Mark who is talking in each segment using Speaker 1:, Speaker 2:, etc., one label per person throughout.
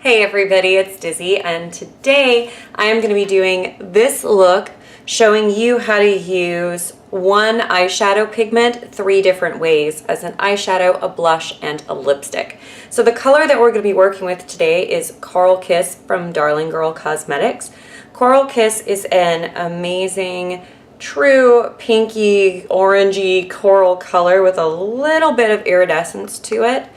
Speaker 1: Hey everybody, it's Dizzy, and today I am going to be doing this look showing you how to use one eyeshadow pigment 3 different ways as an eyeshadow, a blush, and a lipstick. So the color that we're going to be working with today is Coral Kiss from Darling Girl Cosmetics. Coral Kiss is an amazing true pinky orangey coral color with a little bit of iridescence to it.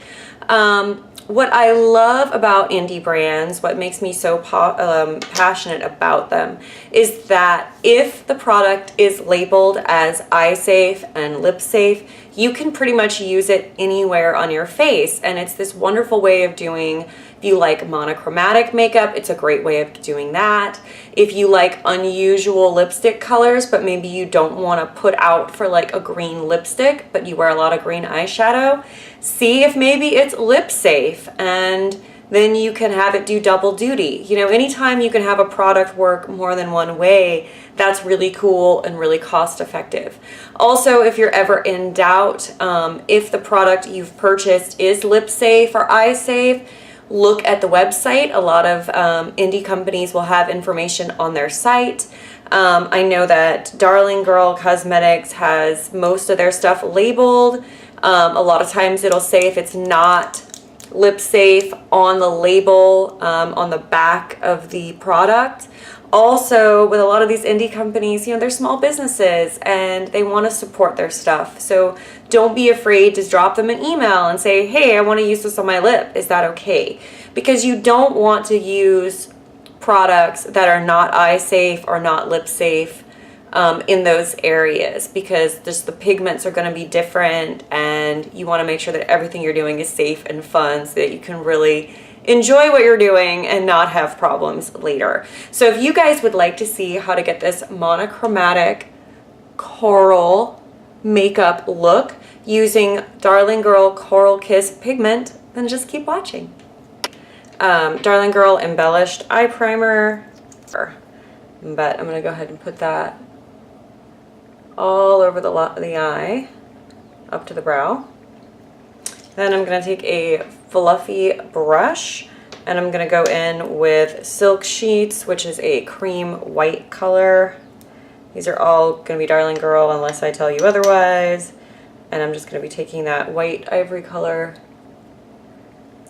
Speaker 1: What I love about indie brands, what makes me so passionate about them, is that if the product is labeled as eye safe and lip safe, you can pretty much use it anywhere on your face. And it's this wonderful way of doing, if you like monochromatic makeup, it's a great way of doing that. If you like unusual lipstick colors, but maybe you don't want to put out for like a green lipstick, but you wear a lot of green eyeshadow, see if maybe it's lip safe, and then you can have it do double duty. You know, anytime you can have a product work more than one way, that's really cool and really cost effective. Also, if you're ever in doubt if the product you've purchased is lip safe or eye safe, look at the website. A lot of indie companies will have information on their site. I know that Darling Girl Cosmetics has most of their stuff labeled. A lot of times it'll say if it's not lip safe on the label on the back of the product. Also, with a lot of these indie companies, you know, they're small businesses and they want to support their stuff. So don't be afraid to drop them an email and say, hey, I want to use this on my lip. Is that okay? Because you don't want to use products that are not eye safe or not lip safe in those areas, because just the pigments are going to be different, and you want to make sure that everything you're doing is safe and fun so that you can really enjoy what you're doing and not have problems later. So if you guys would like to see how to get this monochromatic coral makeup look using Darling Girl Coral Kiss pigment, then just keep watching. Darling Girl embellished eye primer, but I'm going to go ahead and put that all over the eye, up to the brow. Then I'm going to take a fluffy brush and I'm going to go in with Silk Sheets, which is a cream white color. These are all going to be Darling Girl unless I tell you otherwise. And I'm just going to be taking that white ivory color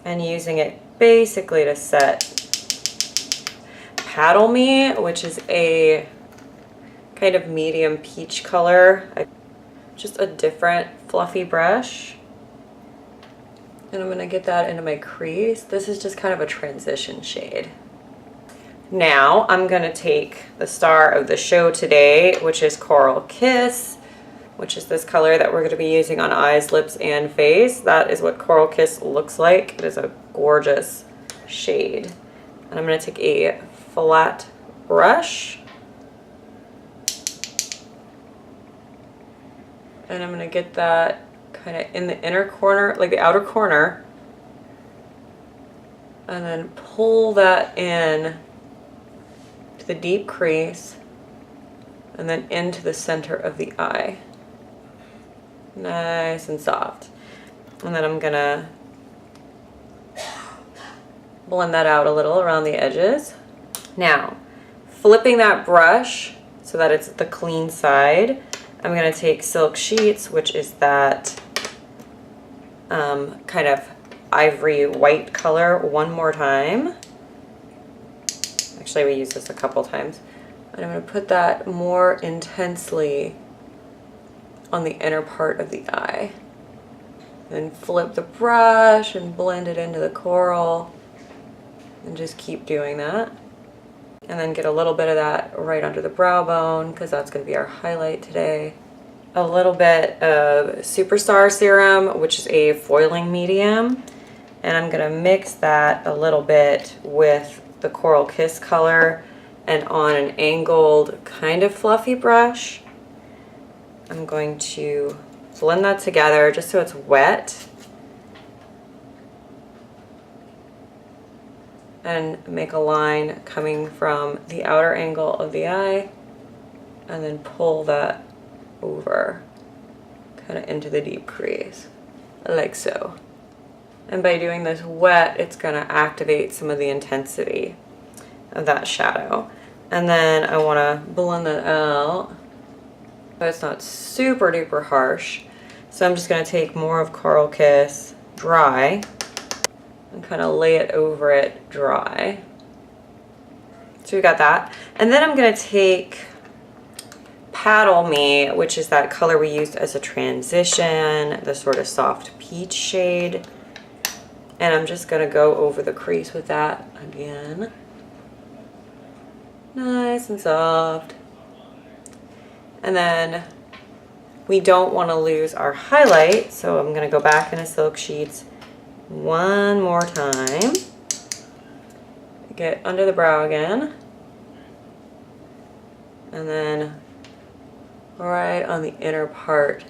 Speaker 1: and using it basically to set Paddle Me, which is a kind of medium peach color. Just a different fluffy brush. And I'm going to get that into my crease. This is just kind of a transition shade. Now I'm going to take the star of the show today, which is Coral Kiss, which is this color that we're going to be using on eyes, lips, and face. That is what Coral Kiss looks like. It is a gorgeous shade. And I'm going to take a flat brush. And I'm going to get that kind of in the inner corner, like the outer corner. And then pull that in to the deep crease. And then into the center of the eye. Nice and soft. And then I'm going to blend that out a little around the edges. Now, flipping that brush so that it's the clean side, I'm going to take Silk Sheets, which is that kind of ivory white color, one more time. Actually, we used this a couple times. And I'm going to put that more intensely on the inner part of the eye. Then flip the brush and blend it into the coral. And just keep doing that. And then get a little bit of that right under the brow bone, because that's going to be our highlight today. A little bit of Superstar Serum, which is a foiling medium. And I'm going to mix that a little bit with the Coral Kiss color, and on an angled kind of fluffy brush, I'm going to blend that together just so it's wet. And make a line coming from the outer angle of the eye, and then pull that over kind of into the deep crease, like so. And by doing this wet, it's gonna activate some of the intensity of that shadow. And then I wanna blend that out, but it's not super duper harsh. So I'm just gonna take more of Coral Kiss dry and kind of lay it over it dry. So we got that. And then I'm gonna take Paddle Me, which is that color we used as a transition, the sort of soft peach shade. And I'm just gonna go over the crease with that again. Nice and soft. And then we don't want to lose our highlight, so I'm gonna go back into Silk Sheets one more time. Get under the brow again. And then right on the inner part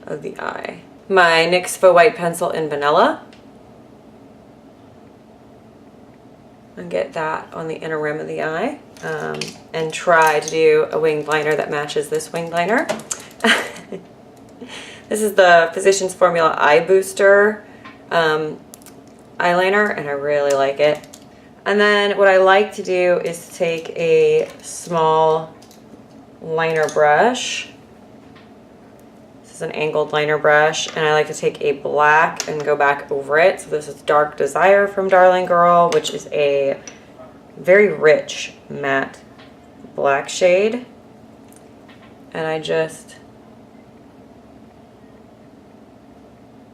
Speaker 1: of the eye. My NYX Faux White Pencil in Vanilla. And get that on the inner rim of the eye. And try to do a winged liner that matches this winged liner. This is the Physicians Formula Eye Booster eyeliner, and I really like it. And then what I like to do is take a small liner brush. This is an angled liner brush, and I like to take a black and go back over it. So this is Dark Desire from Darling Girl, which is a very rich matte black shade. And I just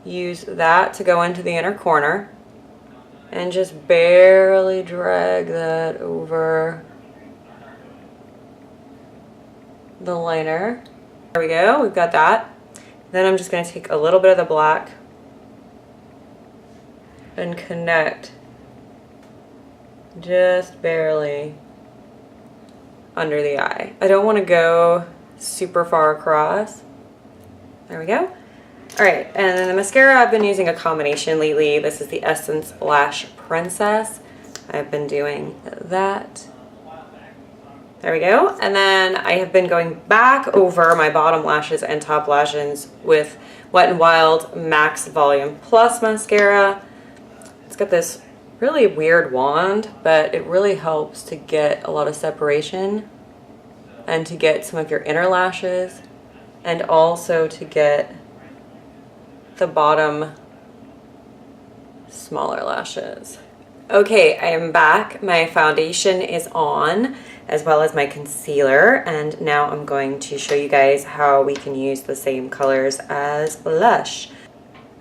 Speaker 1: use that to go into the inner corner and just barely drag that over the liner. There we go, we've got that. Then I'm just going to take a little bit of the black and connect just barely under the eye. I don't want to go super far across. There we go. All right, and then the mascara, I've been using a combination lately. This is the Essence Lash Princess. I've been doing that. There we go. And then I have been going back over my bottom lashes and top lashes with Wet n Wild Max Volume Plus mascara. It's got this really weird wand, but it really helps to get a lot of separation and to get some of your inner lashes and also to get the bottom smaller lashes. Okay, I am back. My foundation is on, as well as my concealer, and now I'm going to show you guys how we can use the same colors as blush.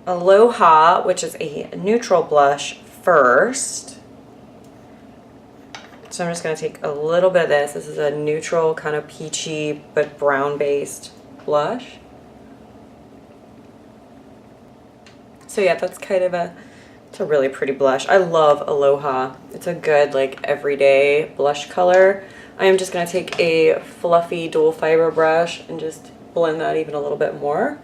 Speaker 1: Aloha, which is a neutral blush first. So I'm just going to take a little bit of this. This is a neutral kind of peachy but brown based blush. So yeah, that's kind of it's a really pretty blush. I love Aloha. It's a good like everyday blush color. I am just going to take a fluffy dual fiber brush and just blend that even a little bit more.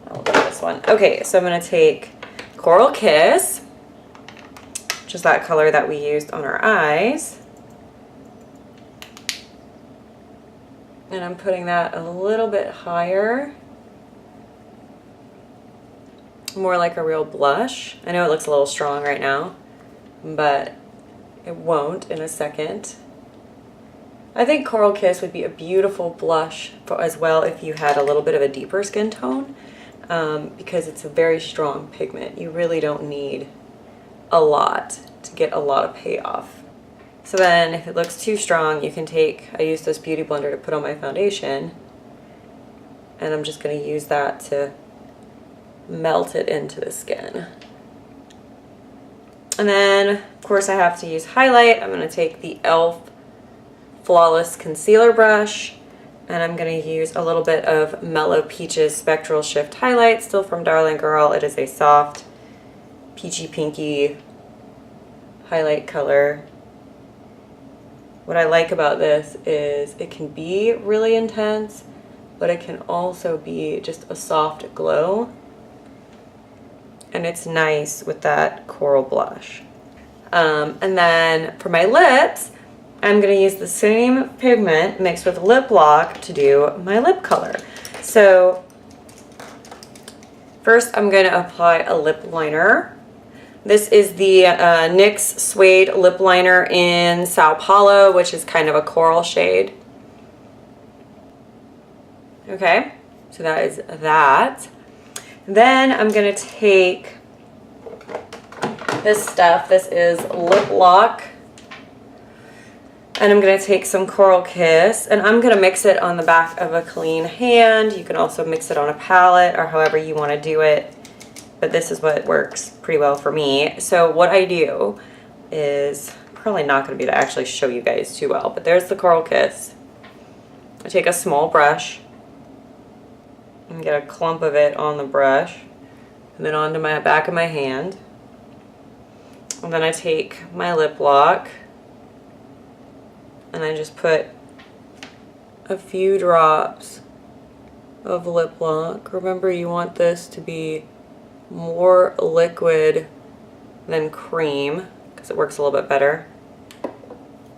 Speaker 1: I'll do this one. Okay, so I'm going to take Coral Kiss, which is that color that we used on our eyes. And I'm putting that a little bit higher. More like a real blush. I know it looks a little strong right now, but it won't in a second. I think Coral Kiss would be a beautiful blush as well if you had a little bit of a deeper skin tone, because it's a very strong pigment. You really don't need a lot to get a lot of payoff. So then if it looks too strong, you can take, I use this beauty blender to put on my foundation, and I'm just going to use that to melt it into the skin. And then of course I have to use highlight. I'm going to take the e.l.f. Flawless Concealer Brush, and I'm going to use a little bit of Mellow Peaches Spectral Shift Highlight, still from Darling Girl. It is a soft peachy pinky highlight color. What I like about this is it can be really intense, but it can also be just a soft glow, and it's nice with that coral blush. And then for my lips, I'm going to use the same pigment mixed with lip lock to do my lip color. So First, I'm going to apply a lip liner. This is the NYX Suede lip liner in Sao Paulo, which is kind of a coral shade. Okay, so that is that. Then I'm going to take this stuff. This is Lip Lock. And I'm going to take some Coral Kiss, and I'm going to mix it on the back of a clean hand. You can also mix it on a palette or however you want to do it, but this is what works pretty well for me. So what I do is, probably not going to be able to actually show you guys too well, but there's the Coral Kiss. I take a small brush and get a clump of it on the brush, and then onto my back of my hand. And then I take my Lip Lock, and I just put a few drops of Lip Lock. Remember, you want this to be more liquid than cream because it works a little bit better.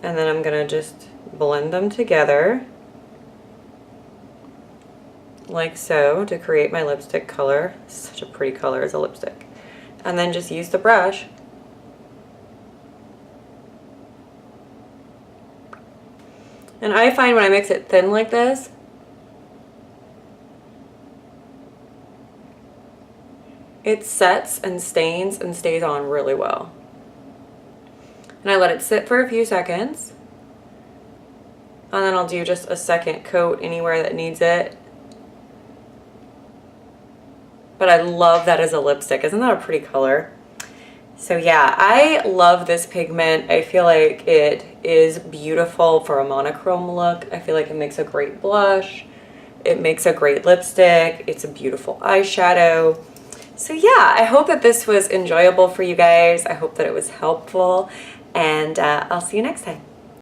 Speaker 1: And then I'm gonna just blend them together like so to create my lipstick color. Such a pretty color as a lipstick. And then just use the brush and I find when I mix it thin like this, it sets and stains and stays on really well. And I let it sit for a few seconds. And then I'll do just a second coat anywhere that needs it. But I love that as a lipstick. Isn't that a pretty color? So yeah, I love this pigment. I feel like it is beautiful for a monochrome look. I feel like it makes a great blush. It makes a great lipstick. It's a beautiful eyeshadow. So yeah, I hope that this was enjoyable for you guys. I hope that it was helpful, and I'll see you next time.